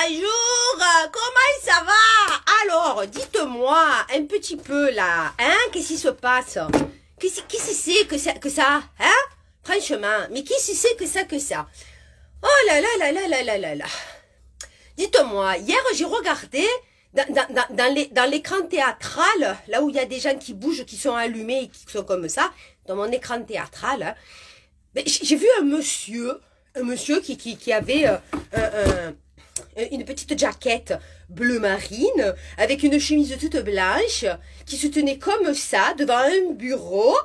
Bonjour, comment ça va? Alors, dites-moi un petit peu là, hein, qu'est-ce qui se passe? Qu'est-ce que c'est que ça, hein? Franchement, mais qu'est-ce que c'est que ça? Oh là là là là là là là là. Dites-moi, hier j'ai regardé dans l'écran théâtral, là où il y a des gens qui bougent, qui sont allumés et qui sont comme ça, dans mon écran théâtral, hein, j'ai vu un monsieur qui avait une petite jaquette bleu marine, avec une chemise toute blanche, qui se tenait comme ça devant un bureau,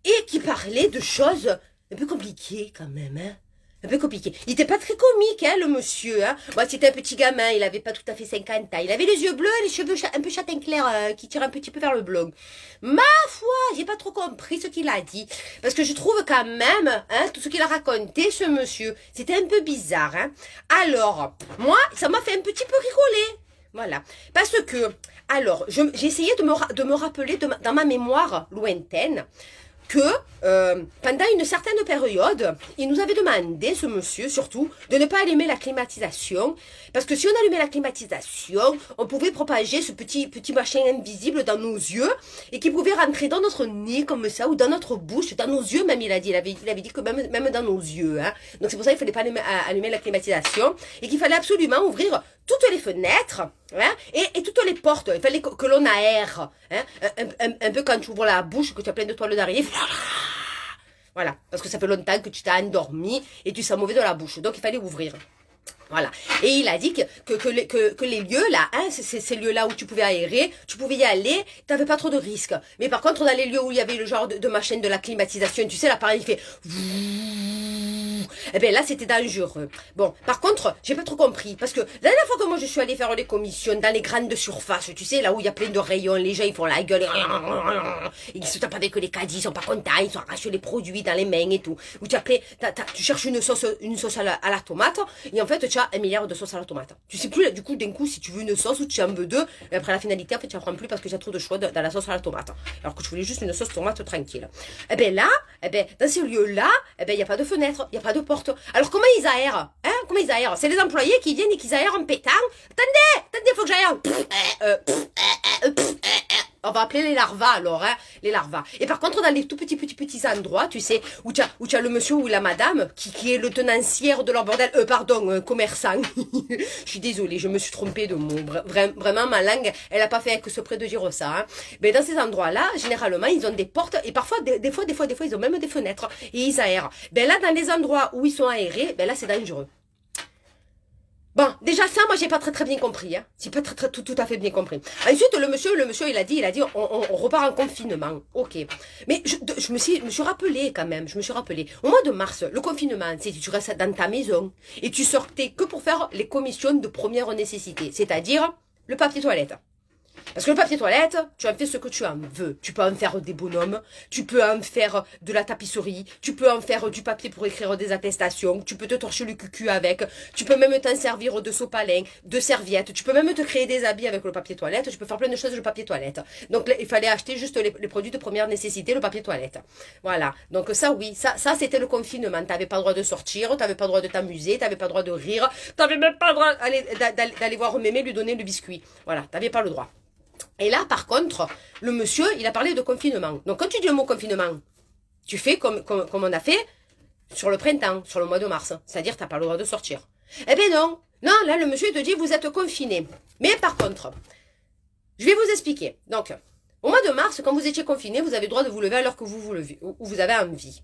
et qui parlait de choses un peu compliquées quand même, hein. Un peu compliqué. Il était pas très comique, hein, le monsieur. Hein. Bon, c'était un petit gamin, il avait pas tout à fait 50 ans. Il avait les yeux bleus et les cheveux un peu châtain clair qui tirent un petit peu vers le blond. Ma foi, j'ai pas trop compris ce qu'il a dit. Parce que je trouve quand même, hein, tout ce qu'il a raconté, ce monsieur, c'était un peu bizarre. Hein. Alors, moi, ça m'a fait un petit peu rigoler. Voilà. Parce que, alors, j'ai essayé de me rappeler dans ma mémoire lointaine, que pendant une certaine période, il nous avait demandé, ce monsieur surtout, de ne pas allumer la climatisation, parce que si on allumait la climatisation, on pouvait propager ce petit machin invisible dans nos yeux, et qui pouvait rentrer dans notre nez comme ça, ou dans notre bouche, dans nos yeux même, il avait dit que même dans nos yeux, hein. Donc c'est pour ça qu'il fallait pas allumer la climatisation, et qu'il fallait absolument ouvrir toutes les fenêtres, hein, et toutes les portes. Il fallait que l'on aère, hein, un peu quand tu ouvres la bouche, que tu as plein de toiles d'araignée. Voilà, parce que ça fait longtemps que tu t'as endormi et tu sens mauvais dans la bouche. Donc il fallait ouvrir. Voilà. Et il a dit que les lieux là, hein, ces lieux-là où tu pouvais aérer, tu pouvais y aller, t'avais pas trop de risques. Mais par contre, dans les lieux où il y avait le genre de machine de la climatisation, tu sais, l'appareil fait... Eh bien là, c'était dangereux. Bon, par contre, j'ai pas trop compris. Parce que la dernière fois que moi je suis allée faire les commissions dans les grandes surfaces, tu sais, là où il y a plein de rayons, les gens ils font la gueule, ils se tapent avec les caddies, ils sont pas contents, ils sont arrachés les produits dans les mains et tout. Où tu cherches une sauce à la tomate, et en fait tu as 1 milliard de sauces à la tomate. Tu sais plus, du coup, d'un coup, si tu veux une sauce ou tu en veux deux, et après la finalité, en fait, tu n'en prends plus parce que j'ai trop de choix dans la sauce à la tomate. Alors que tu voulais juste une sauce tomate tranquille. Eh bien là, dans ces lieux-là, il n'y a pas de fenêtre, il n'y a pas de porte. Alors comment ils aèrent, hein? Comment ils aèrent? C'est les employés qui viennent et qui aèrent en pétant. Attendez, faut que j'aille. On va appeler les larvas alors, hein, les larvas. Et par contre, dans les tout petits endroits, tu sais, où tu as le monsieur ou la madame qui est le tenancière de leur bordel, commerçant. Je suis désolée, je me suis trompée de mot. Vraiment, ma langue, elle n'a pas fait que exprès de dire ça. Hein. Mais dans ces endroits-là, généralement, ils ont des portes et parfois, des fois, ils ont même des fenêtres et ils aèrent. Ben là, dans les endroits où ils sont aérés, ben là, c'est dangereux. Bon, déjà ça, moi, j'ai pas très bien compris, hein. J'ai pas tout à fait bien compris. Ensuite, le monsieur, il a dit, on repart en confinement. Ok. Mais je me suis rappelé quand même, Au mois de mars, le confinement, c'est tu restes dans ta maison et tu sortais que pour faire les commissions de première nécessité. C'est-à-dire, le papier toilette. Parce que le papier toilette, tu en fais ce que tu en veux. Tu peux en faire des bonhommes, tu peux en faire de la tapisserie, tu peux en faire du papier pour écrire des attestations, tu peux te torcher le cucu avec, tu peux même t'en servir de sopalin, de serviettes, tu peux même te créer des habits avec le papier toilette, tu peux faire plein de choses avec le papier toilette. Donc il fallait acheter juste les produits de première nécessité, le papier toilette. Voilà. Donc ça oui, ça c'était le confinement. T'avais pas le droit de sortir, t'avais pas le droit de t'amuser, t'avais pas le droit de rire, t'avais même pas le droit d'aller voir mémé lui donner le biscuit. Voilà, t'avais pas le droit. Et là, par contre, le monsieur, il a parlé de confinement. Donc, quand tu dis le mot confinement, tu fais comme on a fait sur le printemps, sur le mois de mars. C'est-à-dire, tu n'as pas le droit de sortir. Eh bien non. Non, là, le monsieur te dit, vous êtes confiné. Mais par contre, je vais vous expliquer. Donc, au mois de mars, quand vous étiez confiné, vous avez le droit de vous lever à l'heure que vous levez, ou vous avez envie.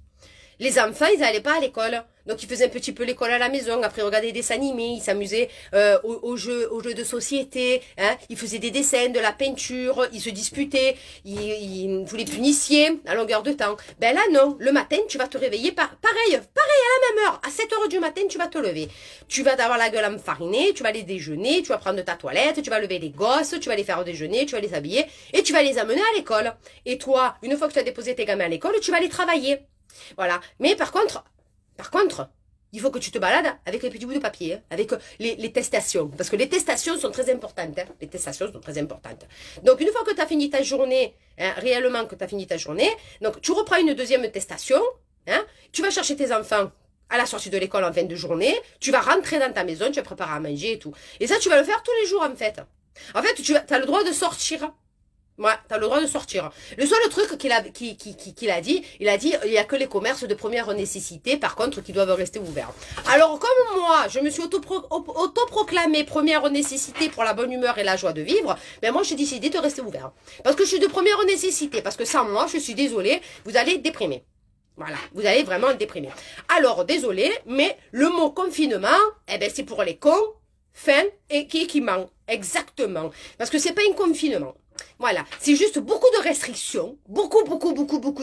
Les enfants, ils n'allaient pas à l'école. Donc, ils faisaient un petit peu l'école à la maison. Après, ils regardaient des dessins animés. Ils s'amusaient aux jeux de société. Hein. Ils faisaient des dessins, de la peinture. Ils se disputaient. Vous les punissiez à longueur de temps. Ben là, non. Le matin, tu vas te réveiller pareil, à la même heure. À 7 heures du matin, tu vas te lever. Tu vas avoir la gueule enfarinée. Tu vas aller déjeuner. Tu vas prendre ta toilette. Tu vas lever les gosses. Tu vas les faire déjeuner. Tu vas les habiller. Et tu vas les amener à l'école. Et toi, une fois que tu as déposé tes gamins à l'école, tu vas les travailler. Voilà. Mais par contre, il faut que tu te balades avec les petits bouts de papier, hein, avec les testations. Parce que les testations sont très importantes. Hein. Les testations sont très importantes. Donc, une fois que tu as fini ta journée, hein, réellement que tu as fini ta journée, donc tu reprends une deuxième testation, hein, tu vas chercher tes enfants à la sortie de l'école en fin de journée, tu vas rentrer dans ta maison, tu vas préparer à manger et tout. Et ça, tu vas le faire tous les jours, en fait. En fait, tu as le droit de sortir. Ouais, t'as le droit de sortir. Le seul truc qu'il a dit, il a dit, il y a que les commerces de première nécessité, par contre, qui doivent rester ouverts. Alors, comme moi, je me suis autoproclamé première nécessité pour la bonne humeur et la joie de vivre, ben moi, j'ai décidé de rester ouvert. Parce que je suis de première nécessité, parce que sans moi, je suis désolée, vous allez déprimer. Voilà, vous allez vraiment déprimer. Alors, désolé, mais le mot confinement, eh ben, c'est pour les cons, fin et qui ment. Exactement. Parce que c'est pas un confinement. Voilà, c'est juste beaucoup de restrictions, beaucoup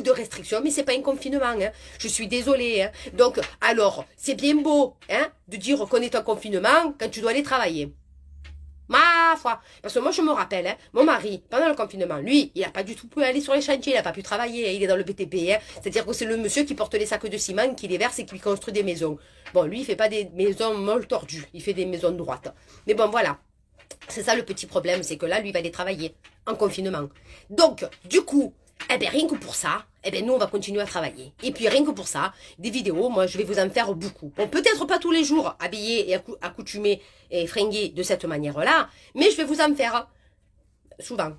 de restrictions, mais c'est pas un confinement, hein. Je suis désolée, hein. Donc, alors, c'est bien beau, hein, de dire qu'on est en confinement quand tu dois aller travailler. Ma foi, parce que moi je me rappelle, hein, mon mari, pendant le confinement, lui, il n'a pas du tout pu aller sur les chantiers, il n'a pas pu travailler, il est dans le BTP, hein. C'est-à-dire que c'est le monsieur qui porte les sacs de ciment, qui les verse et qui construit des maisons. Bon, lui, il fait pas des maisons molles tordues, il fait des maisons droites. Mais bon, voilà. C'est ça le petit problème, c'est que là, lui, il va aller travailler en confinement. Donc, du coup, eh ben, rien que pour ça, eh ben, nous, on va continuer à travailler. Et puis, rien que pour ça, des vidéos, moi, je vais vous en faire beaucoup. Bon, peut-être pas tous les jours, habillés et accoutumés et fringués de cette manière-là, mais je vais vous en faire souvent,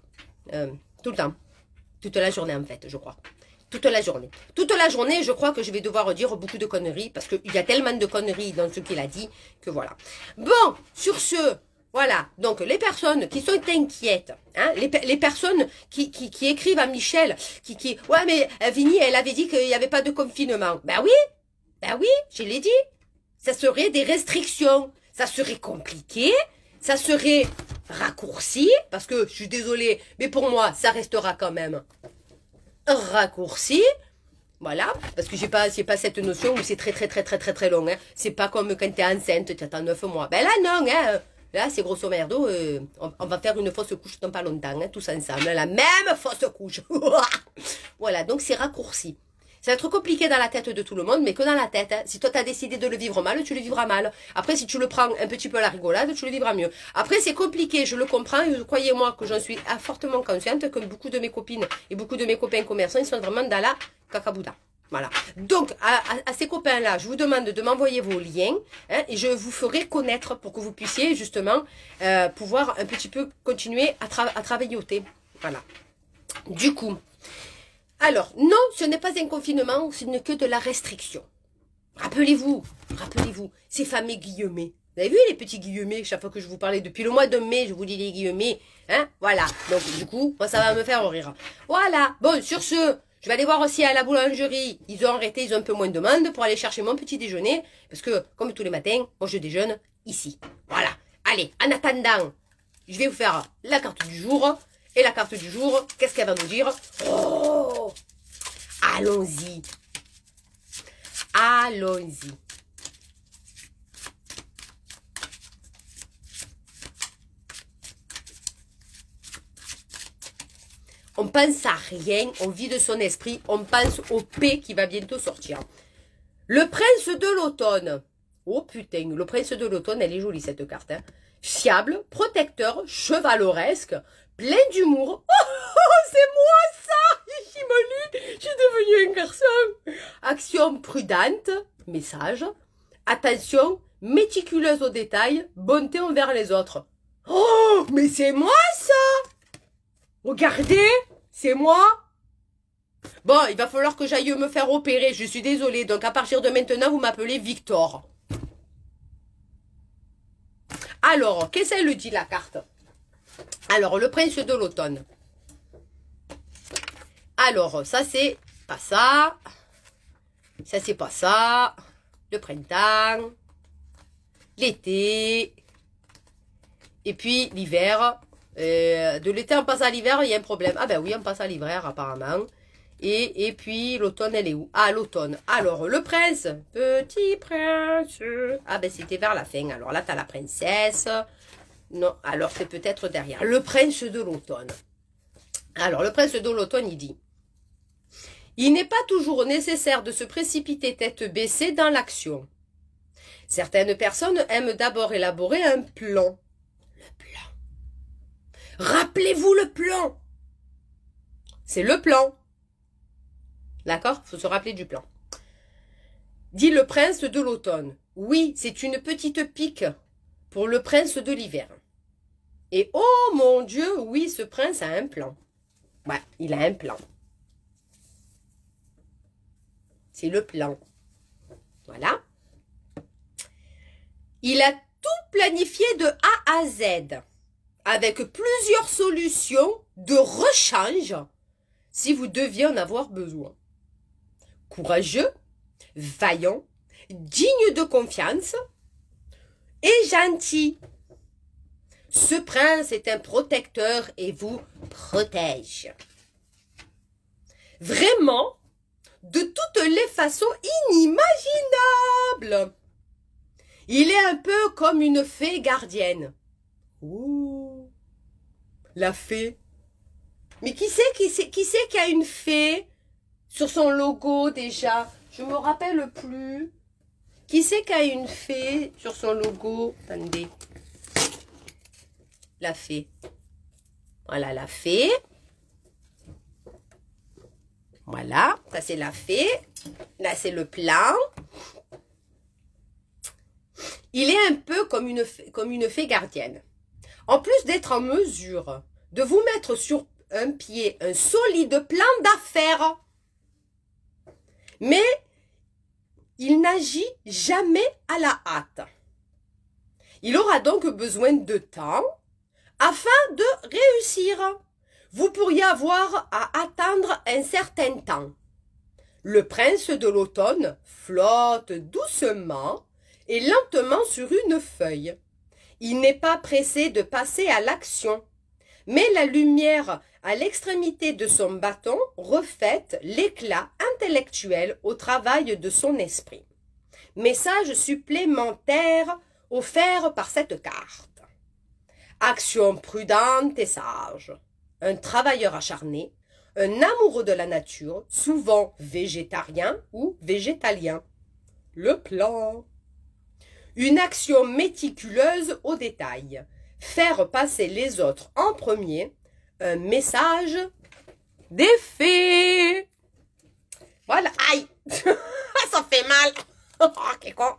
tout le temps, toute la journée, en fait, je crois. Toute la journée. Toute la journée, je crois que je vais devoir dire beaucoup de conneries, parce qu'il y a tellement de conneries dans ce qu'il a dit, que voilà. Bon, sur ce... Voilà, donc les personnes qui sont inquiètes, hein, les personnes qui écrivent à Michel, ouais mais Vini, elle avait dit qu'il n'y avait pas de confinement. Ben oui, je l'ai dit. Ça serait des restrictions, ça serait compliqué, ça serait raccourci, parce que je suis désolée, mais pour moi, ça restera quand même raccourci. Voilà, parce que j'ai pas cette notion où c'est très long. Hein. C'est pas comme quand t'es enceinte, tu attends 9 mois. Ben là, non, hein. Là, c'est grosso merdo, on va faire une fausse couche dans pas longtemps, hein, tous ensemble. La même fausse couche. Voilà, donc c'est raccourci. Ça va être compliqué dans la tête de tout le monde, mais que dans la tête. Hein. Si toi, t'as décidé de le vivre mal, tu le vivras mal. Après, si tu le prends un petit peu à la rigolade, tu le vivras mieux. Après, c'est compliqué, je le comprends, et croyez-moi que j'en suis fortement consciente, que beaucoup de mes copines et beaucoup de mes copains commerçants, ils sont vraiment dans la cacabouda. Voilà. Donc, à ces copains-là, je vous demande de m'envoyer vos liens, hein, et je vous ferai connaître pour que vous puissiez, justement, pouvoir un petit peu continuer à travailler au thé. Voilà. Du coup, alors, non, ce n'est pas un confinement, ce n'est que de la restriction. Rappelez-vous, ces fameux guillemets. Vous avez vu les petits guillemets, chaque fois que je vous parlais, depuis le mois de mai, je vous dis les guillemets, hein, voilà. Donc, du coup, moi, ça va me faire rire. Voilà. Bon, sur ce... Je vais aller voir aussi à la boulangerie. Ils ont arrêté, ils ont un peu moins de demande pour aller chercher mon petit déjeuner. Parce que, comme tous les matins, moi je déjeune ici. Voilà. Allez, en attendant, je vais vous faire la carte du jour. Et la carte du jour, qu'est-ce qu'elle va nous dire? Oh! Allons-y. Allons-y. On pense à rien, on vide son esprit, on pense au P qui va bientôt sortir. Le prince de l'automne. Oh putain, le prince de l'automne, elle est jolie cette carte. Hein. Fiable, protecteur, chevaleresque, plein d'humour. Oh, c'est moi ça! Je suis devenu un garçon. Action prudente, message. Attention, méticuleuse aux détails, bonté envers les autres. Oh, mais c'est moi ça! Regardez, c'est moi. Bon, il va falloir que j'aille me faire opérer, je suis désolée. Donc à partir de maintenant, vous m'appelez Victor. Alors, qu'est-ce qu'elle dit la carte? Alors, le prince de l'automne. Alors, ça c'est pas ça. Ça c'est pas ça. Le printemps. L'été. Et puis l'hiver. De l'été on passe à l'hiver, il y a un problème. Ah ben oui, on passe à l'hiver apparemment. Et puis l'automne, elle est où? Ah, l'automne. Alors, le prince. Petit prince. Ah ben c'était vers la fin. Alors là, t'as la princesse. Non, alors c'est peut-être derrière. Le prince de l'automne. Alors, le prince de l'automne, il dit: il n'est pas toujours nécessaire de se précipiter tête baissée dans l'action. Certaines personnes aiment d'abord élaborer un plan. Le plan. Rappelez-vous le plan. C'est le plan. D'accord? Il faut se rappeler du plan. dit le prince de l'automne. Oui, c'est une petite pique pour le prince de l'hiver. Et oh mon Dieu, oui, ce prince a un plan. Ouais, il a un plan. C'est le plan. Voilà. Il a tout planifié de A à Z, avec plusieurs solutions de rechange si vous deviez en avoir besoin. Courageux, vaillant, digne de confiance et gentil. Ce prince est un protecteur et vous protège. Vraiment, de toutes les façons inimaginables. Il est un peu comme une fée gardienne. Ouh, la fée. Mais qui c'est qui a une fée sur son logo déjà? Je me rappelle plus. Qui c'est qui a une fée sur son logo? Attendez. La fée. Voilà la fée. Voilà, ça c'est la fée. Là c'est le plan. Il est un peu comme une fée gardienne. En plus d'être en mesure de vous mettre sur un pied un solide plan d'affaires. Mais il n'agit jamais à la hâte. Il aura donc besoin de temps afin de réussir. Vous pourriez avoir à attendre un certain temps. Le prince de l'automne flotte doucement et lentement sur une feuille. Il n'est pas pressé de passer à l'action, mais la lumière à l'extrémité de son bâton reflète l'éclat intellectuel au travail de son esprit. Message supplémentaire offert par cette carte. Action prudente et sage. Un travailleur acharné, un amoureux de la nature, souvent végétarien ou végétalien. Le plan. Une action méticuleuse au détail. Faire passer les autres en premier. Un message des fées. Voilà. Aïe. Ça fait mal. Oh, quel con.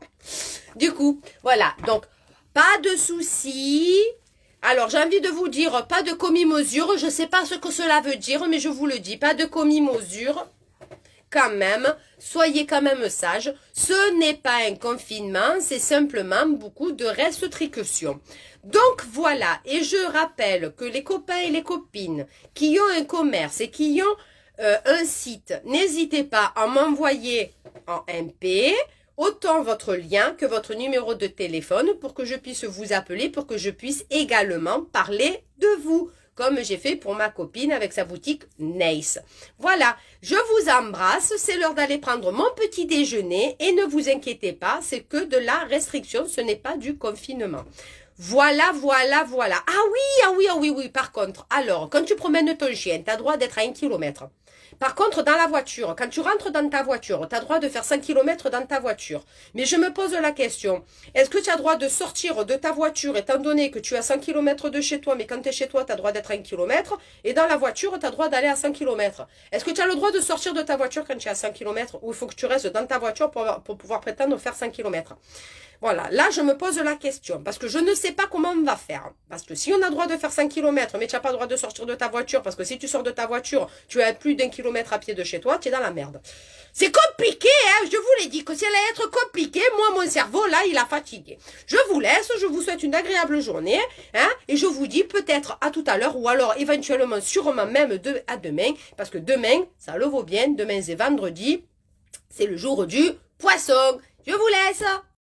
Du coup, voilà. Donc, pas de soucis. Alors, j'ai envie de vous dire, pas de commis-mesure. Je ne sais pas ce que cela veut dire, mais je vous le dis. Pas de commis-mesure. Quand même, soyez quand même sages. Ce n'est pas un confinement, c'est simplement beaucoup de restrictions. Donc voilà, et je rappelle que les copains et les copines qui ont un commerce et qui ont un site, n'hésitez pas à m'envoyer en MP autant votre lien que votre numéro de téléphone pour que je puisse vous appeler, pour que je puisse également parler de vous, comme j'ai fait pour ma copine avec sa boutique Nice. Voilà, je vous embrasse, c'est l'heure d'aller prendre mon petit déjeuner et ne vous inquiétez pas, c'est que de la restriction, ce n'est pas du confinement. Voilà, voilà, voilà. Ah oui, par contre, alors, quand tu promènes ton chien, tu as droit d'être à 1 km. Par contre, dans la voiture, quand tu rentres dans ta voiture, tu as droit de faire 5 km dans ta voiture. Mais je me pose la question, est-ce que tu as droit de sortir de ta voiture, étant donné que tu as 100 km de chez toi, mais quand tu es chez toi, tu as droit d'être à 1 km, et dans la voiture, tu as droit d'aller à 100 km. Est-ce que tu as le droit de sortir de ta voiture quand tu es à 100 km, ou il faut que tu restes dans ta voiture pour pouvoir prétendre faire 100 km? Voilà, là je me pose la question, parce que je ne sais pas comment on va faire. Parce que si on a le droit de faire 5 km, mais tu n'as pas le droit de sortir de ta voiture, parce que si tu sors de ta voiture, tu as plus d'1 kilomètre à pied de chez toi, tu es dans la merde. C'est compliqué, hein, je vous l'ai dit, que si elle allait être compliquée, moi mon cerveau là, il a fatigué. Je vous laisse, je vous souhaite une agréable journée, hein, et je vous dis peut-être à tout à l'heure, ou alors éventuellement, sûrement même à demain, parce que demain, ça le vaut bien, demain c'est vendredi, c'est le jour du poisson. Je vous laisse.